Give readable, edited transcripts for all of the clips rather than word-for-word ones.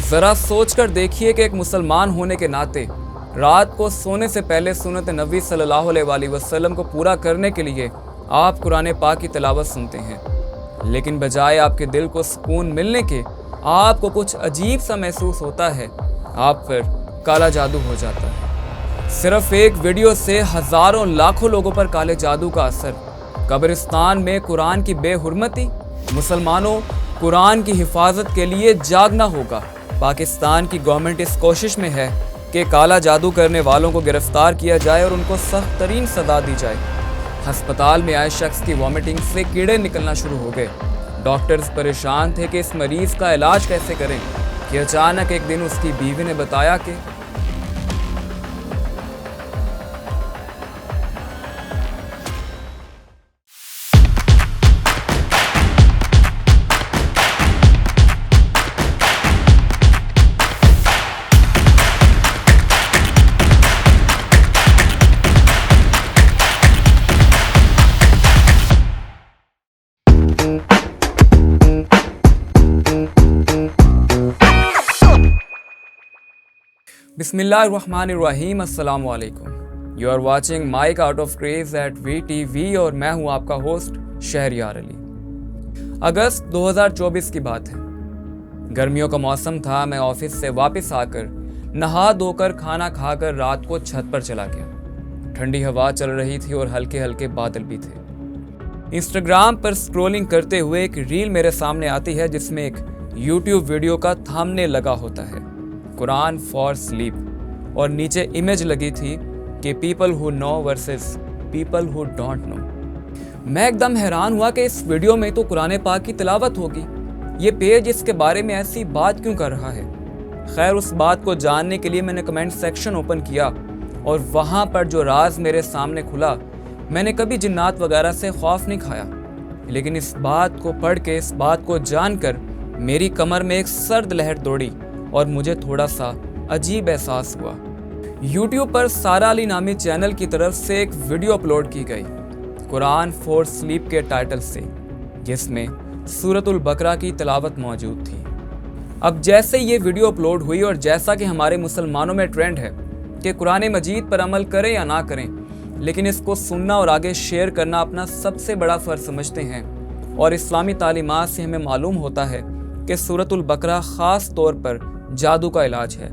ذرا सोच कर देखिए कि एक मुसलमान होने के नाते रात को सोने से पहले सुन्नत नबी सल्लल्लाहु अलैहि वसल्लम को पूरा करने के लिए आप कुरान पाक की तिलावत सुनते हैं, लेकिन बजाय आपके दिल को सुकून मिलने के आपको कुछ अजीब सा महसूस होता है। आप पर काला जादू हो जाता है। सिर्फ एक वीडियो से हज़ारों लाखों लोगों पर काले जादू का असर। कब्रिस्तान में कुरान की बेहुरमती। मुसलमानों, कुरान की हिफाजत के लिए जागना होगा। पाकिस्तान की गवर्नमेंट इस कोशिश में है कि काला जादू करने वालों को गिरफ्तार किया जाए और उनको सख्त तरीन सज़ा दी जाए। हस्पताल में आए शख्स की वॉमिटिंग से कीड़े निकलना शुरू हो गए। डॉक्टर्स परेशान थे कि इस मरीज़ का इलाज कैसे करें कि अचानक एक दिन उसकी बीवी ने बताया कि बिस्मिल्लाहिर्रहमानिर्रहीम, अस्सलाम वालेकुम। You are watching Mike out of craze at VTV और मैं हूं आपका होस्ट शहरयार अली। अगस्त 2024 की बात है। गर्मियों का मौसम था। मैं ऑफिस से वापस आकर नहा धोकर खाना खाकर रात को छत पर चला गया। ठंडी हवा चल रही थी और हल्के हल्के बादल भी थे। इंस्टाग्राम पर स्क्रॉलिंग करते हुए एक रील मेरे सामने आती है जिसमें एक YouTube वीडियो का थंबनेल लगा होता है, कुरान फॉर स्लीप, और नीचे इमेज लगी थी कि people who know versus people who don't know. मैं एकदम हैरान हुआ कि इस वीडियो में तो कुरान पाक की तिलावत होगी। ये पेज इसके बारे में ऐसी बात क्यों कर रहा है? खैर, उस बात को जानने के लिए मैंने कमेंट सेक्शन ओपन किया और वहाँ पर जो राज मेरे सामने खुला, मैंने कभी जिन्नात वगैरह से खौफ नहीं खाया, लेकिन इस बात को पढ़ के, इस बात को जानकर मेरी कमर में एक सर्द लहर दौड़ी और मुझे थोड़ा सा अजीब एहसास हुआ। YouTube पर सारा अली नामी चैनल की तरफ से एक वीडियो अपलोड की गई कुरान फॉर स्लीप के टाइटल से, जिसमें सूरतुल बकरा की तिलावत मौजूद थी। अब जैसे ये वीडियो अपलोड हुई और जैसा कि हमारे मुसलमानों में ट्रेंड है कि कुरान मजीद पर अमल करें या ना करें, लेकिन इसको सुनना और आगे शेयर करना अपना सबसे बड़ा फ़र्ज समझते हैं, और इस्लामी तालीमात से हमें मालूम होता है कि सूरतुल बकरा ख़ास तौर पर जादू का इलाज है।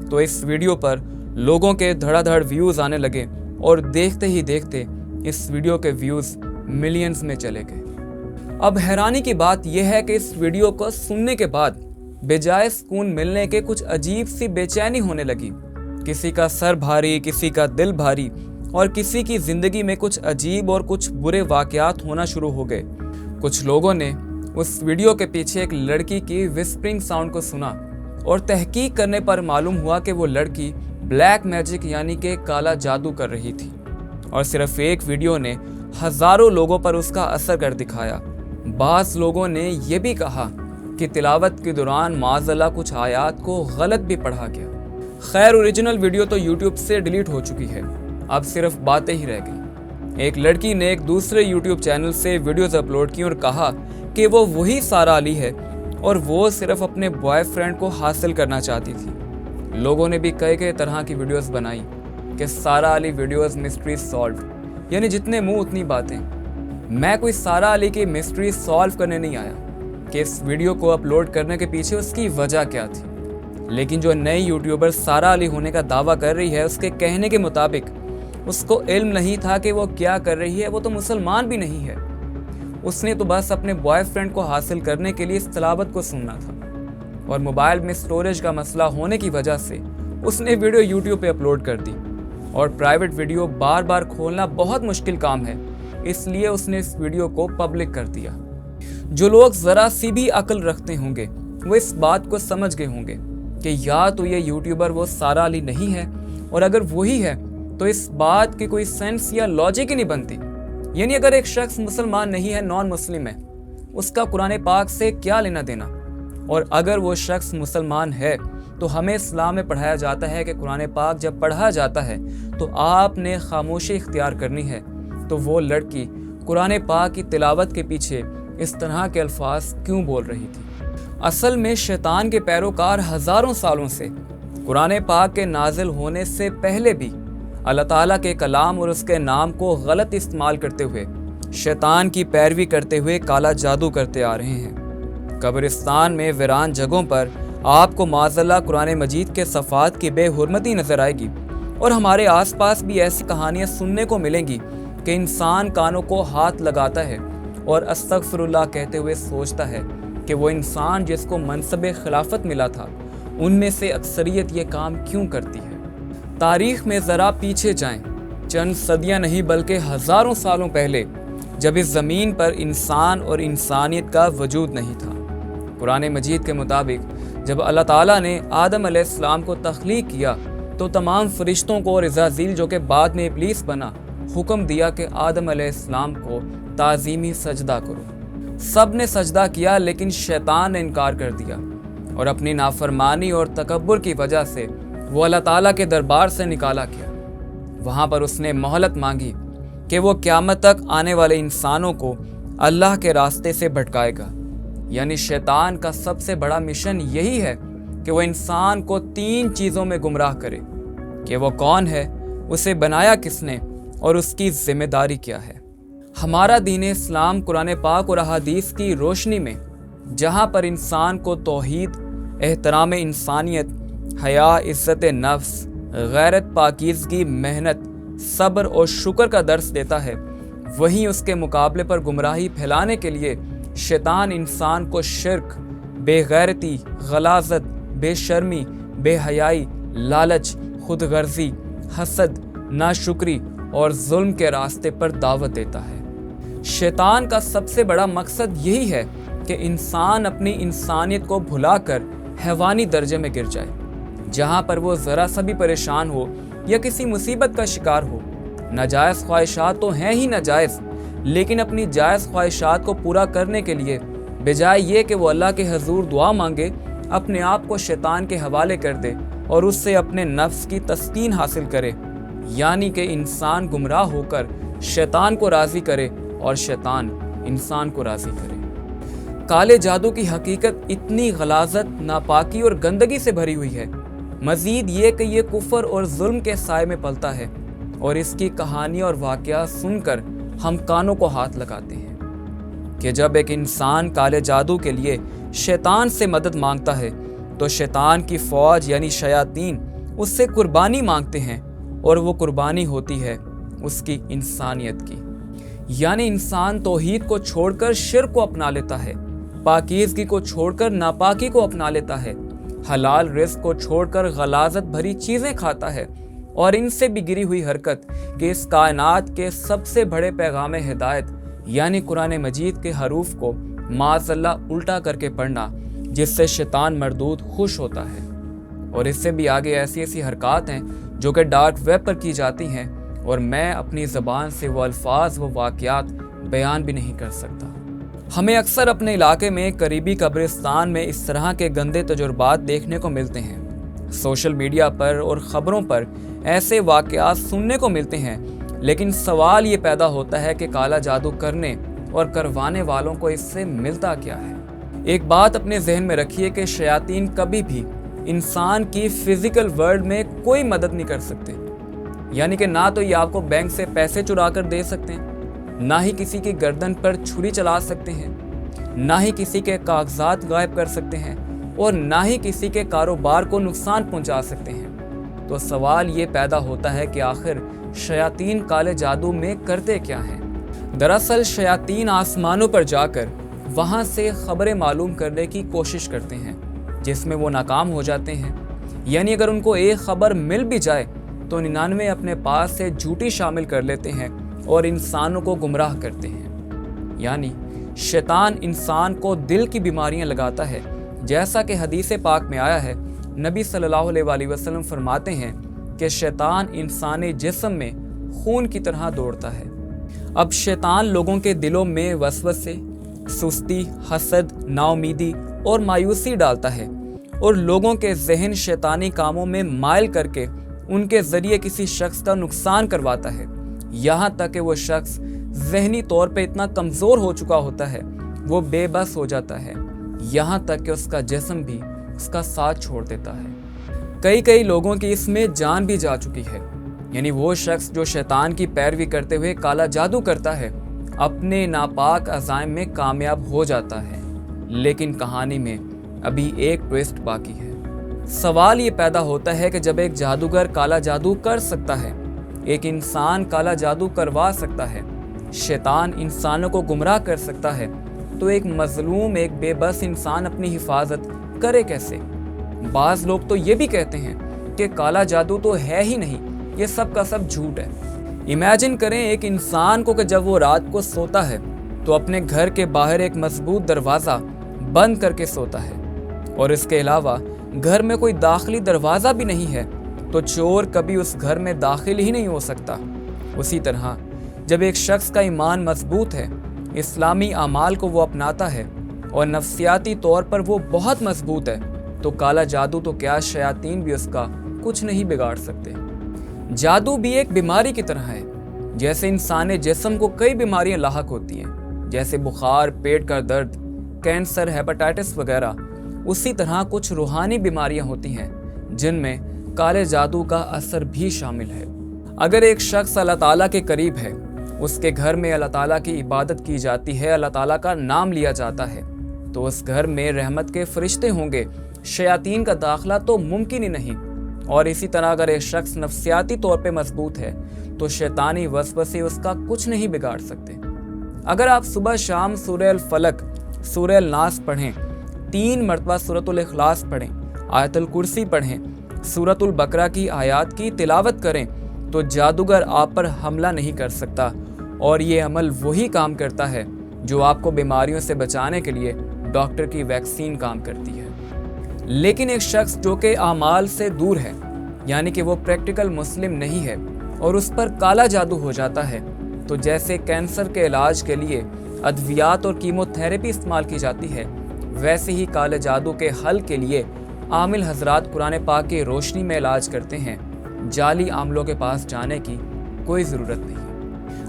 तो इस वीडियो पर लोगों के धड़ाधड़ व्यूज़ आने लगे और देखते ही देखते इस वीडियो के व्यूज़ मिलियंस में चले गए। अब हैरानी की बात यह है कि इस वीडियो को सुनने के बाद बेजाय सुकून मिलने के कुछ अजीब सी बेचैनी होने लगी। किसी का सर भारी, किसी का दिल भारी, और किसी की ज़िंदगी में कुछ अजीब और कुछ बुरे वाक़यात होना शुरू हो गए। कुछ लोगों ने उस वीडियो के पीछे एक लड़की की विस्परिंग साउंड को सुना और तहकीक करने पर मालूम हुआ कि वो लड़की ब्लैक मैजिक यानी कि काला जादू कर रही थी, और सिर्फ एक वीडियो ने हज़ारों लोगों पर उसका असर कर दिखाया। बाज़ लोगों ने यह भी कहा कि तिलावत के दौरान माज़अल्लाह कुछ आयात को गलत भी पढ़ा गया। खैर, ओरिजिनल वीडियो तो YouTube से डिलीट हो चुकी है, अब सिर्फ बातें ही रह गई। एक लड़की ने एक दूसरे YouTube चैनल से वीडियोज़ अपलोड की और कहा कि वो वही सारा अली है और वो सिर्फ अपने बॉयफ्रेंड को हासिल करना चाहती थी। लोगों ने भी कई तरह की वीडियोस बनाई कि सारा अली वीडियोस मिस्ट्री सॉल्व, यानी जितने मुंह उतनी बातें। मैं कोई सारा अली की मिस्ट्री सॉल्व करने नहीं आया कि इस वीडियो को अपलोड करने के पीछे उसकी वजह क्या थी, लेकिन जो नई यूट्यूबर सारा अली होने का दावा कर रही है, उसके कहने के मुताबिक उसको इल्म नहीं था कि वो क्या कर रही है। वो तो मुसलमान भी नहीं है। उसने तो बस अपने बॉयफ्रेंड को हासिल करने के लिए इस तिलावत को सुनना था, और मोबाइल में स्टोरेज का मसला होने की वजह से उसने वीडियो YouTube पे अपलोड कर दी, और प्राइवेट वीडियो बार बार खोलना बहुत मुश्किल काम है, इसलिए उसने इस वीडियो को पब्लिक कर दिया। जो लोग ज़रा सी भी अक्ल रखते होंगे वो इस बात को समझ गए होंगे कि या तो ये यूट्यूबर वो सारा अली नहीं है, और अगर वही है तो इस बात की कोई सेंस या लॉजिक ही नहीं बनती। यानी अगर एक शख्स मुसलमान नहीं है, नॉन मुस्लिम है, उसका कुरान पाक से क्या लेना देना? और अगर वो शख्स मुसलमान है तो हमें इस्लाम में पढ़ाया जाता है कि कुरान पाक जब पढ़ा जाता है तो आपने खामोशी इख्तियार करनी है। तो वो लड़की कुरान पाक की तिलावत के पीछे इस तरह के अल्फाज क्यों बोल रही थी? اصل میں شیطان کے پیروکار ہزاروں سالوں سے قرآن پاک کے نازل ہونے سے پہلے بھی اللہ تعالیٰ کے کلام اور اس کے نام کو غلط استعمال کرتے ہوئے شیطان کی پیروی کرتے ہوئے کالا جادو کرتے آ رہے ہیں۔ قبرستان میں ویران جگہوں پر آپ کو معاذ اللہ قرآن مجید کے صفحات کی بے حرمتی نظر آئے گی، اور ہمارے آس پاس بھی ایسی کہانیاں سننے کو ملیں گی کہ انسان کانوں کو ہاتھ لگاتا ہے اور استغفر اللہ کہتے ہوئے سوچتا ہے کہ وہ انسان جس کو منصب خلافت ملا تھا، ان میں سے اکثریت یہ کام کیوں کرتی ہے۔ تاریخ میں ذرا پیچھے جائیں، چند صدیاں نہیں بلکہ ہزاروں سالوں پہلے، جب اس زمین پر انسان اور انسانیت کا وجود نہیں تھا۔ قرآن مجید کے مطابق جب اللہ تعالیٰ نے آدم علیہ السلام کو تخلیق کیا تو تمام فرشتوں کو اور عزازیل جو کہ بعد میں ابلیس بنا، حکم دیا کہ آدم علیہ السلام کو تعظیمی سجدہ کرو۔ سب نے سجدہ کیا، لیکن شیطان نے انکار کر دیا، اور اپنی نافرمانی اور تکبر کی وجہ سے وہ اللہ تعالیٰ کے دربار سے نکالا گیا۔ وہاں پر اس نے مہلت مانگی کہ وہ قیامت تک آنے والے انسانوں کو اللہ کے راستے سے بھٹکائے گا۔ یعنی شیطان کا سب سے بڑا مشن یہی ہے کہ وہ انسان کو 3 چیزوں میں گمراہ کرے، کہ وہ کون ہے، اسے بنایا کس نے، اور اس کی ذمہ داری کیا ہے۔ ہمارا دین اسلام قرآن پاک اور احادیث کی روشنی میں جہاں پر انسان کو توحید، احترام انسانیت، حیا، عزت نفس، غیرت، پاکیزگی، محنت، صبر اور شکر کا درس دیتا ہے، وہیں اس کے مقابلے پر گمراہی پھیلانے کے لیے شیطان انسان کو شرک، بے غیرتی، غلاظت، بے شرمی، بے حیائی، لالچ، خود غرضی، حسد، ناشکری اور ظلم کے راستے پر دعوت دیتا ہے۔ شیطان کا سب سے بڑا مقصد یہی ہے کہ انسان اپنی انسانیت کو بھلا کر حیوانی درجے میں گر جائے۔ جہاں پر وہ ذرا سا بھی پریشان ہو یا کسی مصیبت کا شکار ہو، ناجائز خواہشات تو ہیں ہی ناجائز، لیکن اپنی جائز خواہشات کو پورا کرنے کے لیے بجائے یہ کہ وہ اللہ کے حضور دعا مانگے، اپنے آپ کو شیطان کے حوالے کر دے اور اس سے اپنے نفس کی تسکین حاصل کرے، یعنی کہ انسان گمراہ ہو کر شیطان کو راضی کرے اور شیطان انسان کو راضی کرے۔ کالے جادو کی حقیقت اتنی غلاظت، ناپاکی اور گندگی سے بھری ہوئی ہے، مزید یہ کہ یہ کفر اور ظلم کے سائے میں پلتا ہے، اور اس کی کہانی اور واقعات سن کر ہم کانوں کو ہاتھ لگاتے ہیں کہ جب ایک انسان کالے جادو کے لیے شیطان سے مدد مانگتا ہے تو شیطان کی فوج یعنی شیاطین اس سے قربانی مانگتے ہیں، اور وہ قربانی ہوتی ہے اس کی انسانیت کی۔ یعنی انسان توحید کو چھوڑ کر شرک کو اپنا لیتا ہے، پاکیزگی کو چھوڑ کر ناپاکی کو اپنا لیتا ہے، حلال رزق کو چھوڑ کر غلاظت بھری چیزیں کھاتا ہے، اور ان سے بھی گری ہوئی حرکت کہ اس کائنات کے سب سے بڑے پیغام ہدایت یعنی قرآن مجید کے حروف کو معاذ اللہ الٹا کر کے پڑھنا، جس سے شیطان مردود خوش ہوتا ہے۔ اور اس سے بھی آگے ایسی ایسی حرکات ہیں جو کہ ڈارک ویب پر کی جاتی ہیں، اور میں اپنی زبان سے وہ الفاظ، وہ واقعات بیان بھی نہیں کر سکتا۔ ہمیں اکثر اپنے علاقے میں قریبی قبرستان میں اس طرح کے گندے تجربات دیکھنے کو ملتے ہیں۔ سوشل میڈیا پر اور خبروں پر ایسے واقعات سننے کو ملتے ہیں، لیکن سوال یہ پیدا ہوتا ہے کہ کالا جادو کرنے اور کروانے والوں کو اس سے ملتا کیا ہے؟ ایک بات اپنے ذہن میں رکھیے کہ شیاطین کبھی بھی انسان کی فزیکل ورلڈ میں کوئی مدد نہیں کر سکتے، یعنی کہ نہ تو یہ آپ کو بینک سے پیسے چرا کر دے سکتے ہیں، نہ ہی کسی کی گردن پر چھری چلا سکتے ہیں، نہ ہی کسی کے کاغذات غائب کر سکتے ہیں، اور نہ ہی کسی کے کاروبار کو نقصان پہنچا سکتے ہیں۔ تو سوال یہ پیدا ہوتا ہے کہ آخر شیاطین کالے جادو میں کرتے کیا ہیں؟ دراصل شیاطین آسمانوں پر جا کر وہاں سے خبریں معلوم کرنے کی کوشش کرتے ہیں، جس میں وہ ناکام ہو جاتے ہیں۔ یعنی اگر ان کو ایک خبر مل بھی جائے تو 99 اپنے پاس سے جھوٹی شامل کر لیتے ہیں اور انسانوں کو گمراہ کرتے ہیں۔ یعنی شیطان انسان کو دل کی بیماریاں لگاتا ہے، جیسا کہ حدیث پاک میں آیا ہے۔ نبی صلی اللہ علیہ وآلہ وسلم فرماتے ہیں کہ شیطان انسانی جسم میں خون کی طرح دوڑتا ہے۔ اب شیطان لوگوں کے دلوں میں وسوسے، سستی، حسد، ناامیدی اور مایوسی ڈالتا ہے، اور لوگوں کے ذہن شیطانی کاموں میں مائل کر کے ان کے ذریعے کسی شخص کا نقصان کرواتا ہے، یہاں تک کہ وہ شخص ذہنی طور پہ اتنا کمزور ہو چکا ہوتا ہے، وہ بے بس ہو جاتا ہے، यहाँ तक कि उसका जिस्म भी उसका साथ छोड़ देता है। कई लोगों की इसमें जान भी जा चुकी है। यानी वो शख्स जो शैतान की पैरवी करते हुए काला जादू करता है, अपने नापाक अज़ाइम में कामयाब हो जाता है। लेकिन कहानी में अभी एक ट्विस्ट बाकी है। सवाल ये पैदा होता है कि जब एक जादूगर काला जादू कर सकता है, एक इंसान काला जादू करवा सकता है, शैतान इंसानों को गुमराह कर सकता है, तो एक मजलूम, एक बेबस इंसान अपनी हिफाजत करे कैसे? बाज़ लोग तो ये भी कहते हैं कि काला जादू तो है ही नहीं, ये सब का सब झूठ है। इमेजिन करें एक इंसान को कि जब वो रात को सोता है तो अपने घर के बाहर एक मजबूत दरवाज़ा बंद करके सोता है, और इसके अलावा घर में कोई दाखिली दरवाज़ा भी नहीं है, तो चोर कभी उस घर में दाखिल ही नहीं हो सकता। उसी तरह जब एक शख्स का ईमान मजबूत है, इस्लामी अमाल को वो अपनाता है और नफ्सियाती तौर पर वो बहुत मजबूत है, तो काला जादू तो क्या, शयातीन भी उसका कुछ नहीं बिगाड़ सकते। जादू भी एक बीमारी की तरह है। जैसे इंसानी जिस्म को कई बीमारियां लाहक होती हैं, जैसे बुखार, पेट का दर्द, कैंसर, हेपेटाइटिस वगैरह, उसी तरह कुछ रूहानी बीमारियां होती हैं जिनमें काले जादू का असर भी शामिल है। अगर एक शख्स अल्लाह ताला के करीब है, उसके घर में अल्लाह ताला की इबादत की जाती है, अल्लाह ताला का नाम लिया जाता है, तो उस घर में रहमत के फरिश्ते होंगे, शयातीन का दाखिला तो मुमकिन ही नहीं। और इसी तरह अगर एक शख्स नफ्सियाती तौर पे मजबूत है, तो शैतानी वसवसे उसका कुछ नहीं बिगाड़ सकते। अगर आप सुबह शाम सूरह अल फलक, सूरह अल नास पढ़ें, 3 मरतबा सूरतुल इखलास पढ़ें, आयतुल कुर्सी पढ़ें, सूरतुल बकरा की आयात की तिलावत करें, तो जादूगर आप पर हमला नहीं कर सकता। और ये अमल वही काम करता है जो आपको बीमारियों से बचाने के लिए डॉक्टर की वैक्सीन काम करती है। लेकिन एक शख्स जो कि आमाल से दूर है, यानी कि वो प्रैक्टिकल मुस्लिम नहीं है, और उस पर काला जादू हो जाता है, तो जैसे कैंसर के इलाज के लिए अद्वियात और कीमोथेरेपी इस्तेमाल की जाती है, वैसे ही काले जादू के हल के लिए आमिल हजरात कुरान पाक की रोशनी में इलाज करते हैं। जाली आमलों के पास जाने की कोई ज़रूरत नहीं।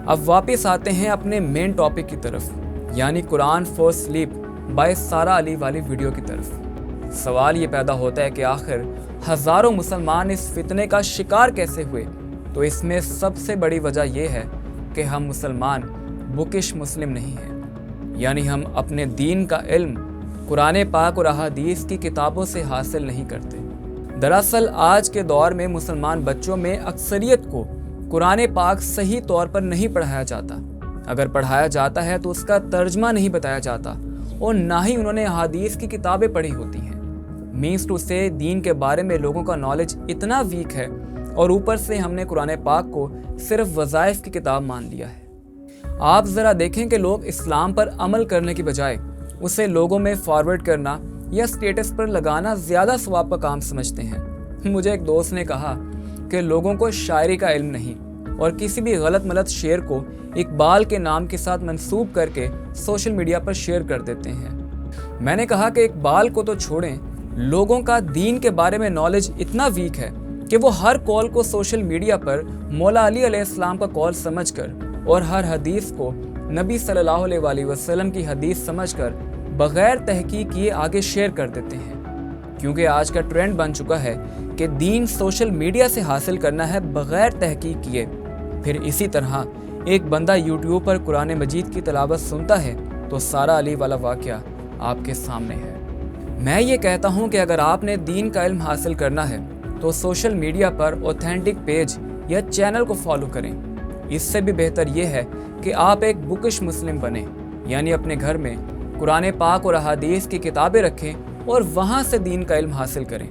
अब वापस आते हैं अपने मेन टॉपिक की तरफ, यानी कुरान फॉर स्लीप बाय सारा अली वाली वीडियो की तरफ। सवाल ये पैदा होता है कि आखिर हज़ारों मुसलमान इस फितने का शिकार कैसे हुए? तो इसमें सबसे बड़ी वजह यह है कि हम मुसलमान बुकिश मुस्लिम नहीं हैं, यानी हम अपने दीन का इल्म कुरान पाक और अहादीस की किताबों से हासिल नहीं करते। दरअसल आज के दौर में मुसलमान बच्चों में अक्सरियत को कुरान पाक सही तौर पर नहीं पढ़ाया जाता। अगर पढ़ाया जाता है तो उसका तर्जमा नहीं बताया जाता, और ना ही उन्होंने अहादीस की किताबें पढ़ी होती हैं। मीन्स टू से दीन के बारे में लोगों का नॉलेज इतना वीक है, और ऊपर से हमने कुरान पाक को सिर्फ वज़ाइफ की किताब मान लिया है। आप ज़रा देखें कि लोग इस्लाम पर अमल करने की बजाय उसे लोगों में फॉरवर्ड करना या स्टेटस पर लगाना ज़्यादा सवाब का काम समझते हैं। मुझे एक दोस्त ने कहा कि लोगों को शायरी का इल्म नहीं, और किसी भी गलत मलत शेर को इकबाल के नाम के साथ मंसूब करके सोशल मीडिया पर शेयर कर देते हैं। मैंने कहा कि इकबाल को तो छोड़ें, लोगों का दीन के बारे में नॉलेज इतना वीक है कि वो हर कॉल को सोशल मीडिया पर मौला अली अलैहिस्सलाम का कॉल समझकर और हर हदीस को नबी सल्लल्लाहु अलैहि वसल्लम की हदीस समझकर बगैर तहकीक किए आगे शेयर कर देते हैं। क्योंकि आज का ट्रेंड बन चुका है कि दीन सोशल मीडिया से हासिल करना है बगैर तहकीक किए। फिर इसी तरह एक बंदा यूट्यूब पर कुरान मजीद की तिलावत सुनता है तो सारा अली वाला वाक़या आपके सामने है। मैं ये कहता हूँ कि अगर आपने दीन का इल्म हासिल करना है तो सोशल मीडिया पर ऑथेंटिक पेज या चैनल को फॉलो करें। इससे भी बेहतर ये है कि आप एक बुकिश मुस्लिम बने, यानी अपने घर में कुरान पाक और अहादीस की किताबें रखें और वहाँ से दीन का इल्म हासिल करें।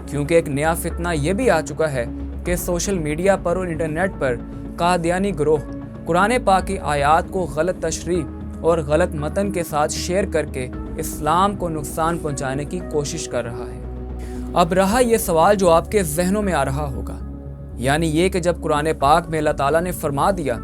क्योंकि एक नया फितना ये भी आ चुका है कि सोशल मीडिया पर और इंटरनेट पर कादियानी ग्रोह कुरान पाक की आयात को गलत तशरीह और गलत मतन के साथ शेयर करके इस्लाम को नुकसान पहुंचाने की कोशिश कर रहा है। अब रहा ये सवाल जो आपके जहनों में आ रहा होगा, यानी ये कि जब कुरान पाक में अल्लाह ताला ने फरमा दिया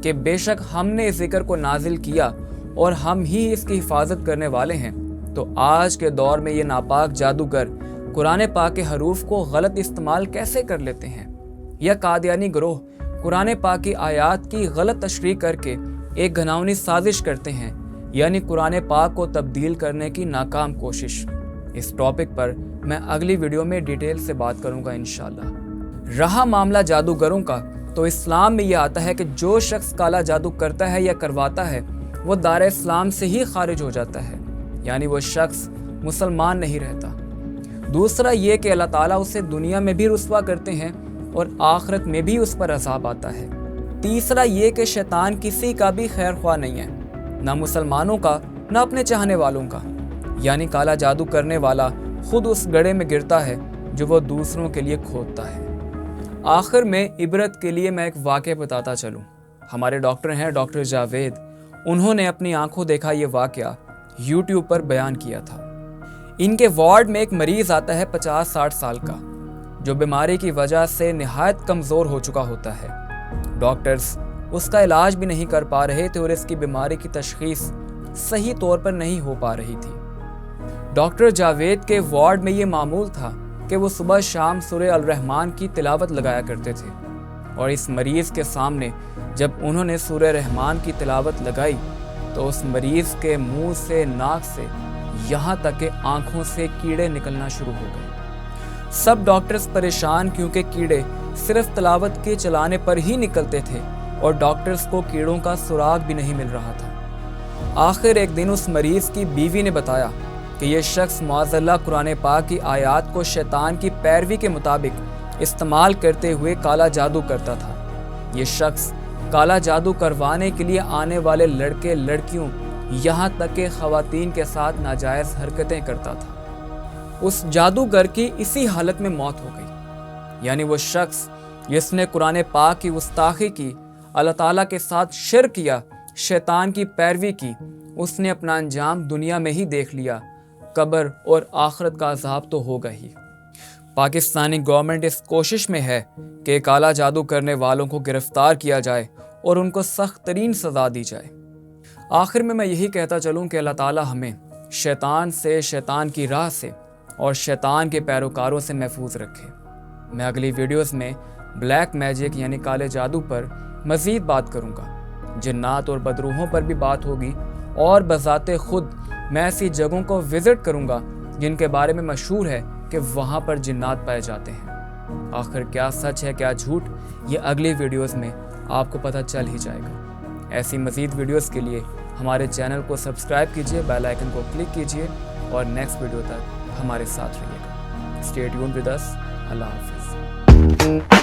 कि बेशक हमने इस जिक्र को नाजिल किया और हम ही इसकी हिफाजत करने वाले हैं, तो आज के दौर में ये नापाक जादूगर कुरान पाक के हरूफ को गलत इस्तेमाल कैसे कर लेते हैं, या कादियानी ग्रोह कुरान पाक की आयात की गलत तशरीह करके एक घिनौनी साजिश करते हैं, یعنی قرآن پاک کو تبدیل کرنے کی ناکام کوشش۔ اس ٹاپک پر میں اگلی ویڈیو میں ڈیٹیل سے بات کروں گا انشاءاللہ۔ رہا معاملہ جادوگروں کا، تو اسلام میں یہ آتا ہے کہ جو شخص کالا جادو کرتا ہے یا کرواتا ہے وہ دار اسلام سے ہی خارج ہو جاتا ہے، یعنی وہ شخص مسلمان نہیں رہتا۔ دوسرا یہ کہ اللہ تعالیٰ اسے دنیا میں بھی رسوا کرتے ہیں اور آخرت میں بھی اس پر عذاب آتا ہے۔ تیسرا یہ کہ شیطان کسی کا بھی خیر خواہ نہیں ہے، نہ مسلمانوں کا نہ اپنے چاہنے والوں کا، یعنی کالا جادو کرنے والا خود اس گڑھے میں گرتا ہے جو وہ دوسروں کے لیے کھودتا ہے۔ آخر میں عبرت کے لیے میں ایک واقعہ بتاتا چلوں۔ ہمارے ڈاکٹر ہیں ڈاکٹر جاوید، انہوں نے اپنی آنکھوں دیکھا یہ واقعہ یوٹیوب پر بیان کیا تھا۔ ان کے وارڈ میں ایک مریض آتا ہے 50-60 سال کا، جو بیماری کی وجہ سے نہایت کمزور ہو چکا ہوتا ہے۔ ڈاکٹرز اس کا علاج بھی نہیں کر پا رہے تھے اور اس کی بیماری کی تشخیص صحیح طور پر نہیں ہو پا رہی تھی۔ ڈاکٹر جاوید کے وارڈ میں یہ معمول تھا کہ وہ صبح شام سورہ الرحمن کی تلاوت لگایا کرتے تھے، اور اس مریض کے سامنے جب انہوں نے سورہ رحمان کی تلاوت لگائی تو اس مریض کے منہ سے، ناک سے، یہاں تک کہ آنکھوں سے کیڑے نکلنا شروع ہو گئے۔ سب ڈاکٹرز پریشان، کیونکہ کیڑے صرف تلاوت کے چلانے پر ہی نکلتے تھے اور ڈاکٹرز کو کیڑوں کا سراغ بھی نہیں مل رہا تھا۔ آخر ایک دن اس مریض کی بیوی نے بتایا کہ یہ شخص معاذ اللہ قرآن پاک کی آیات کو شیطان کی پیروی کے مطابق استعمال کرتے ہوئے کالا جادو کرتا تھا۔ یہ شخص کالا جادو کروانے کے لیے آنے والے لڑکے لڑکیوں یہاں تک کہ خواتین کے ساتھ ناجائز حرکتیں کرتا تھا۔ اس جادوگر کی اسی حالت میں موت ہو گئی، یعنی وہ شخص جس نے قرآن پاک کی گستاخی کی، اللہ تعالیٰ کے ساتھ شرک کیا، شیطان کی پیروی کی، اس نے اپنا انجام دنیا میں ہی دیکھ لیا۔ قبر اور آخرت کا عذاب تو ہوگا ہی۔ پاکستانی گورنمنٹ اس کوشش میں ہے کہ کالا جادو کرنے والوں کو گرفتار کیا جائے اور ان کو سخت ترین سزا دی جائے۔ آخر میں یہی کہتا چلوں کہ اللہ تعالیٰ ہمیں شیطان سے، شیطان کی راہ سے اور شیطان کے پیروکاروں سے محفوظ رکھے۔ میں اگلی ویڈیوز میں بلیک میجک یعنی کالے جادو پر مزید بات کروں گا، جنات اور بدروحوں پر بھی بات ہوگی، اور بذات خود میں ایسی جگہوں کو وزٹ کروں گا جن کے بارے میں مشہور ہے کہ وہاں پر جنات پائے جاتے ہیں۔ آخر کیا سچ ہے کیا جھوٹ، یہ اگلی ویڈیوز میں آپ کو پتہ چل ہی جائے گا۔ ایسی مزید ویڈیوز کے لیے ہمارے چینل کو سبسکرائب کیجئے، بیل آئیکن کو کلک کیجئے اور نیکسٹ ویڈیو تک ہمارے ساتھ رہیے گا۔ Stay tuned with us. اللہ حافظ۔